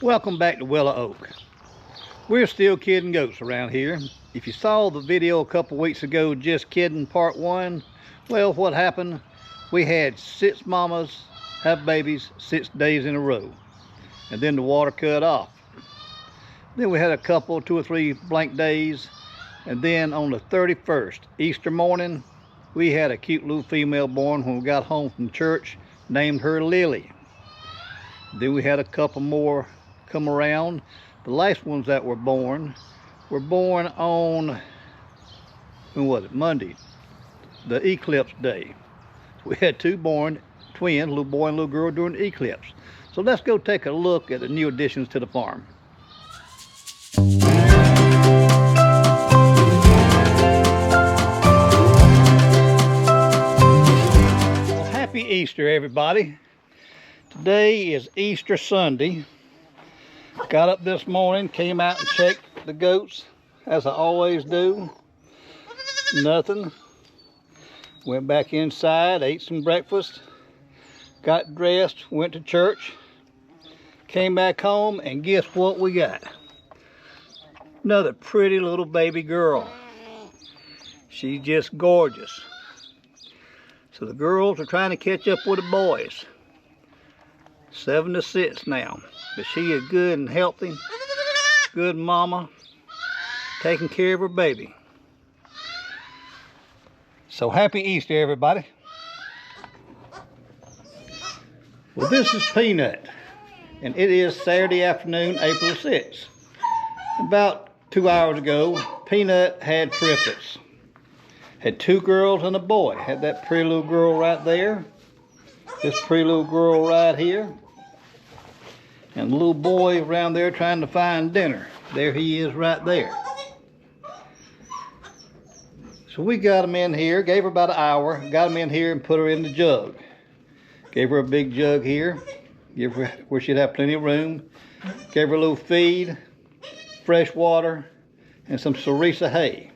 Welcome back to Willow Oak. We're still kidding goats around here. If you saw the video a couple weeks ago, Just Kidding Part 1, well, what happened? We had 6 mamas have babies 6 days in a row. And then the water cut off. Then we had a couple, 2 or 3 blank days. And then on the 31st, Easter morning, we had a cute little female born when we got home from church, named her Lily. Then we had a couple more come around. The last ones that were born on, when was it? Monday, the eclipse day. We had 2 born twins, little boy and little girl, during the eclipse. So let's go take a look at the new additions to the farm. Well, happy Easter, everybody. Today is Easter Sunday. Got up this morning, came out and checked the goats, as I always do. Nothing. Went back inside, ate some breakfast, got dressed, went to church, came back home, and guess what we got? Another pretty little baby girl. She's just gorgeous. So the girls are trying to catch up with the boys. 7 to 6 now. But she is good and healthy, good mama, taking care of her baby. So happy Easter, everybody. Well, this is Peanut, and it is Saturday afternoon, April 6th. About 2 hours ago, Peanut had triplets. Had 2 girls and a boy. Had that pretty little girl right there, this pretty little girl right here, and the little boy around there trying to find dinner. There he is right there. So we got him in here, gave her about an hour, got him in here and put her in the jug. Gave her a big jug here, give her where she'd have plenty of room. Gave her a little feed, fresh water, and some Sarisa hay.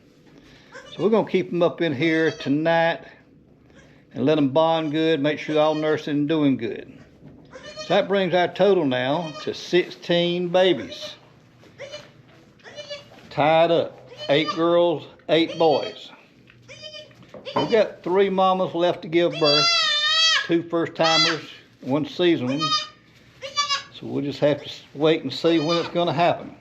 So we're gonna keep them up in here tonight and let them bond good, make sure they're all nursing and doing good. So that brings our total now to 16 babies. Tied up. 8 girls, 8 boys. So we've got 3 mamas left to give birth. 2 first timers, 1 seasoned one. So we'll just have to wait and see when it's going to happen.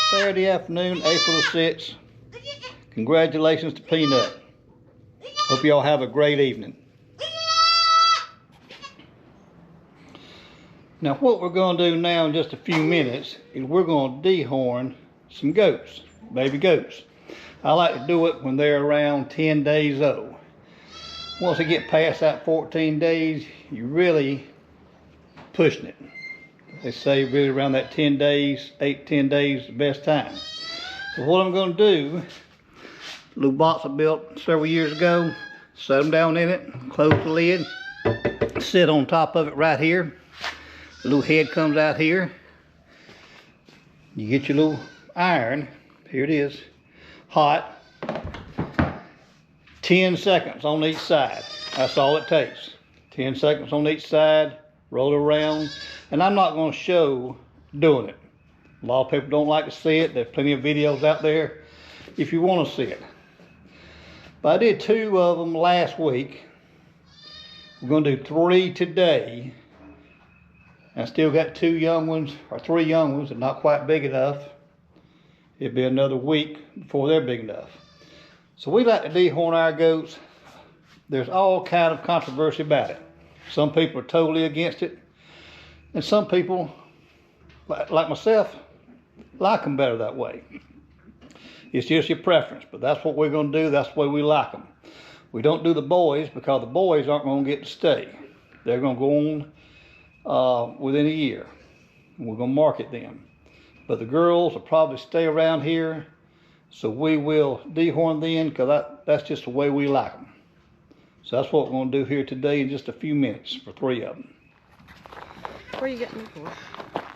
Saturday afternoon, April the 6th. Congratulations to Peanut. Hope y'all have a great evening. Now what we're going to do now in just a few minutes is we're going to dehorn some goats, baby goats. I like to do it when they're around 10 days old. Once they get past that 14 days, you're really pushing it. They say really around that 10 days, 8 to 10 days is the best time. So what I'm going to do, a little box I built several years ago, set them down in it, close the lid, sit on top of it right here. The little head comes out here. You get your little iron, here it is, hot. 10 seconds on each side, that's all it takes. 10 seconds on each side, roll it around. And I'm not going to show doing it. A lot of people don't like to see it. There's plenty of videos out there if you want to see it. But I did 2 of them last week. We're going to do 3 today. I still got 2 young ones, or 3 young ones that are not quite big enough. It'll be another week before they're big enough. So we like to dehorn our goats. There's all kind of controversy about it. Some people are totally against it. And some people, like myself, like them better that way. It's just your preference, but that's what we're going to do. That's the way we like them. We don't do the boys because the boys aren't going to get to stay. They're going to go on within a year. We're going to market them. But the girls will probably stay around here, so we will dehorn them because that's just the way we like them. So that's what we're going to do here today in just a few minutes for 3 of them. What are you getting me for?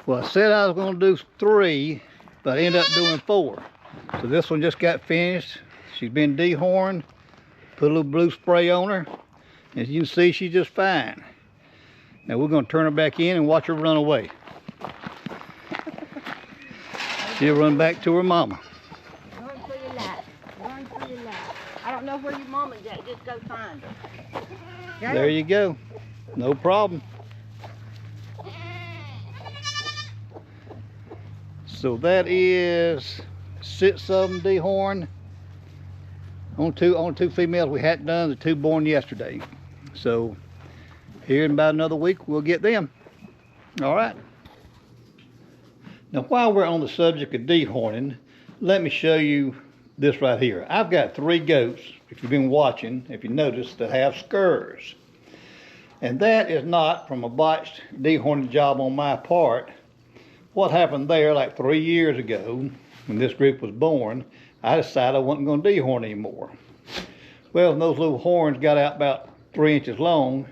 Well, I said I was going to do 3, but I ended up doing 4. So this one just got finished. She's been dehorned. Put a little blue spray on her. As you can see, she's just fine. Now we're gonna turn her back in and watch her run away. She'll run back to her mama. Run for your life. Run for your life. I don't know where your mama's at. Just go find her. Go. There you go. No problem. So that is 6 of them dehorned. On two females we hadn't done, the 2 born yesterday. So here in about another week we'll get them. All right. Now while we're on the subject of dehorning, let me show you this right here. I've got 3 goats, if you've been watching, if you noticed, that have scurs. And that is not from a botched dehorning job on my part. What happened there like 3 years ago, when this group was born, I decided I wasn't going to dehorn anymore. Well, when those little horns got out about 3 inches long,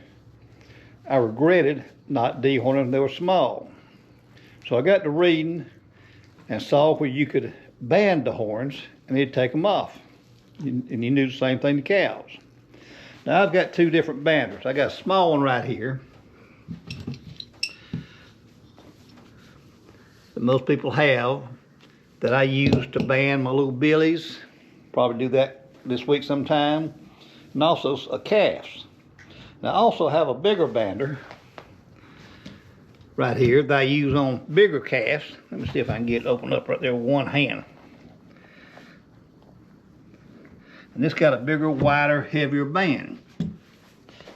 I regretted not dehorning them. They were small. So I got to reading and saw where you could band the horns and it'd take them off. And you knew the same thing to cows. Now I've got 2 different banders. I got a small one right here that most people have that I use to band my little billies. Probably do that this week sometime. And also a calves. Now I also have a bigger bander right here that I use on bigger calves. Let me see if I can get it open up right there with one hand. And this got a bigger, wider, heavier band.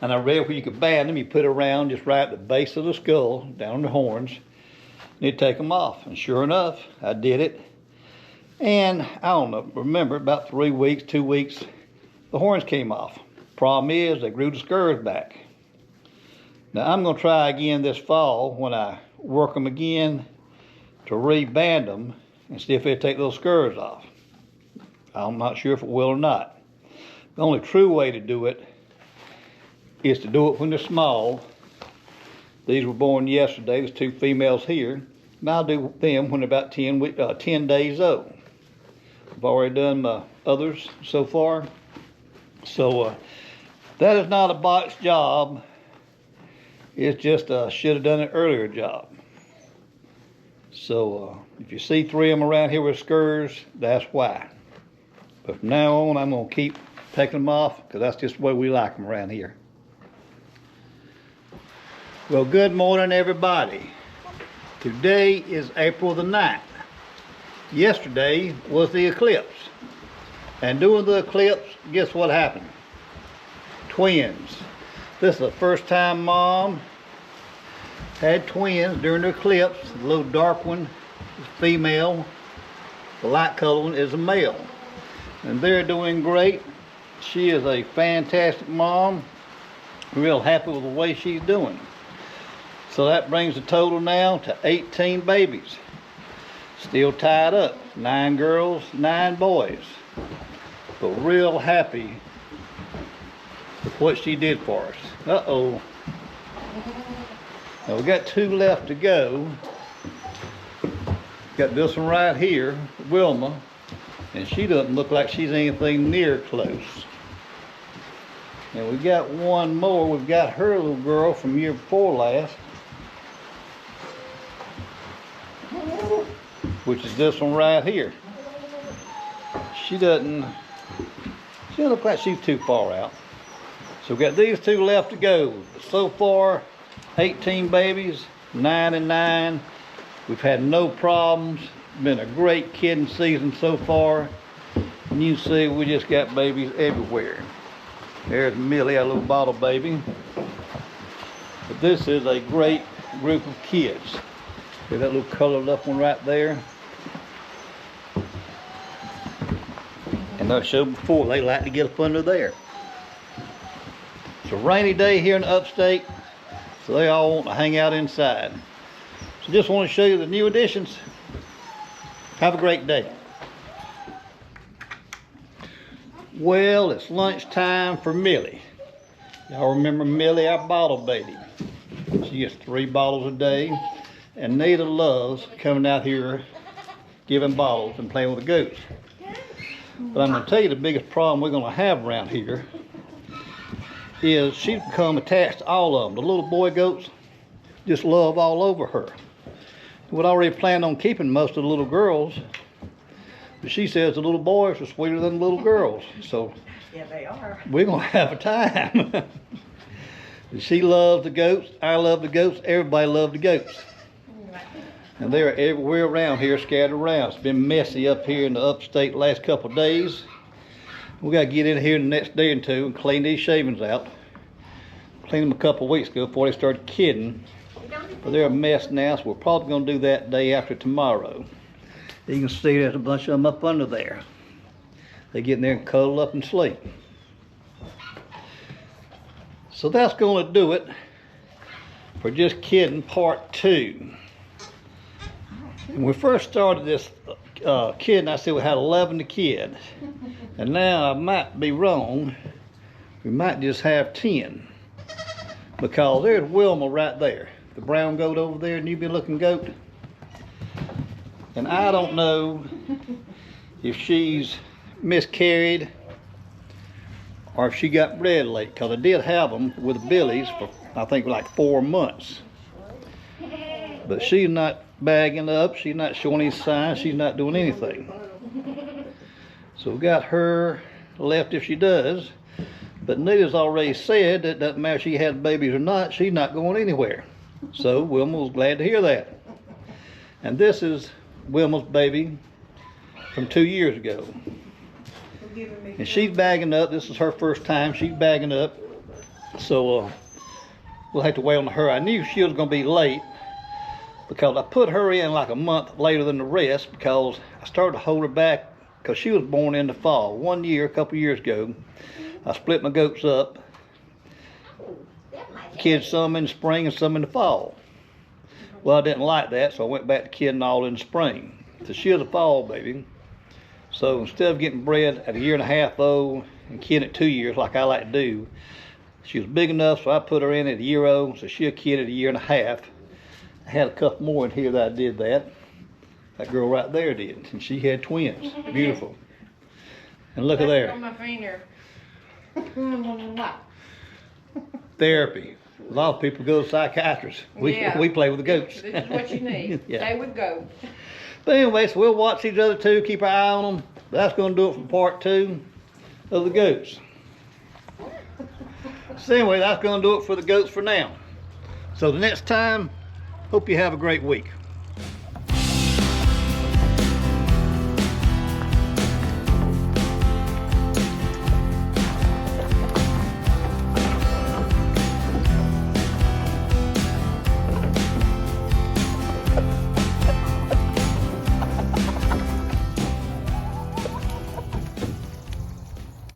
And I read where you could band them. You put it around just right at the base of the skull, down on the horns, and it'd take them off. And sure enough, I did it. And I don't know, remember about 3 weeks, 2 weeks, the horns came off. Problem is, they grew the scurs back. Now I'm gonna try again this fall when I work them again to reband them and see if it'll take those scurs off. I'm not sure if it will or not. The only true way to do it is to do it when they're small. These were born yesterday, there's 2 females here. And I'll do them when they're about 10 days old. I've already done my others so far. So that is not a botched job. It's just should have done an earlier job. So if you see 3 of them around here with scurs, that's why. But from now on, I'm gonna keep taking them off because that's just the way we like them around here. Well, good morning, everybody. Today is April the 9th. Yesterday was the eclipse. And during the eclipse, guess what happened? Twins. This is the first time Mom had twins during the eclipse. The little dark one is female. The light colored one is a male. And they're doing great. She is a fantastic mom. Real happy with the way she's doing. So that brings the total now to 18 babies. Still tied up. 9 girls, 9 boys. But real happy with what she did for us. Uh-oh. Now we got 2 left to go. Got this one right here, Wilma. And she doesn't look like she's anything near close. And we got 1 more. We've got her little girl from year before last, which is this one right here. She doesn't look like she's too far out. So we've got these 2 left to go. So far, 18 babies, 9 and 9. We've had no problems. Been a great kidding season so far. And you can see we just got babies everywhere. There's Millie, our little bottle baby. But this is a great group of kids. See that little colored up one right there? And I showed before, they like to get up under there. It's a rainy day here in the upstate, so they all want to hang out inside. So just want to show you the new additions. Have a great day. Well, it's lunchtime for Millie. Y'all remember Millie, our bottle baby. She gets 3 bottles a day. And Nita loves coming out here giving bottles and playing with the goats. But I'm going to tell you the biggest problem we're going to have around here is she's become attached to all of them. The little boy goats, just love all over her. We'd already planned on keeping most of the little girls, but she says the little boys are sweeter than the little girls. So Yeah, they are. we're gonna have a time. She loves the goats, I love the goats, everybody loves the goats. And they're everywhere around here, scattered around. It's been messy up here in the upstate the last couple of days. We gotta get in here in the next day or two and clean these shavings out. Cleaned them a couple of weeks ago before they started kidding. But they're a mess now, so we're probably gonna do that day after tomorrow. You can see there's a bunch of them up under there. They get in there and cuddle up and sleep. So that's gonna do it for Just Kidding Part 2. When we first started this kidding, I said we had 11 to kid. And now I might be wrong. We might just have 10. Because there's Wilma right there. The brown goat over there, newbie looking goat. And I don't know if she's miscarried or if she got bred late. Because I did have them with the billies for I think like 4 months. But she's not bagging up, she's not showing any signs, she's not doing anything. So we got her left if she does. But Nita's already said that it doesn't matter if she had babies or not, she's not going anywhere. So Wilma was glad to hear that. And this is Wilma's baby from 2 years ago. And she's bagging up, this is her first time, she's bagging up. So we'll have to wait on her. I knew she was gonna be late, because I put her in like a month later than the rest because I started to hold her back because she was born in the fall. 1 year, a couple years ago, I split my goats up. Kids some in the spring and some in the fall. Well, I didn't like that, so I went back to kidding all in the spring. So she was a fall baby. So instead of getting bred at 1.5 years old and kidding at 2 years like I like to do, she was big enough so I put her in at 1 year old, so she'll kid at 1.5 years. I had a couple more in here that I did that. That girl right there did. And she had twins. Beautiful. And look at there. On my finger. Therapy. A lot of people go to psychiatrists. We play with the goats. This is what you need. Yeah. Stay with goats. But anyway, so we'll watch these other two, keep our eye on them. That's going to do it for Part 2 of the goats. So anyway, that's going to do it for the goats for now. So the next time, hope you have a great week.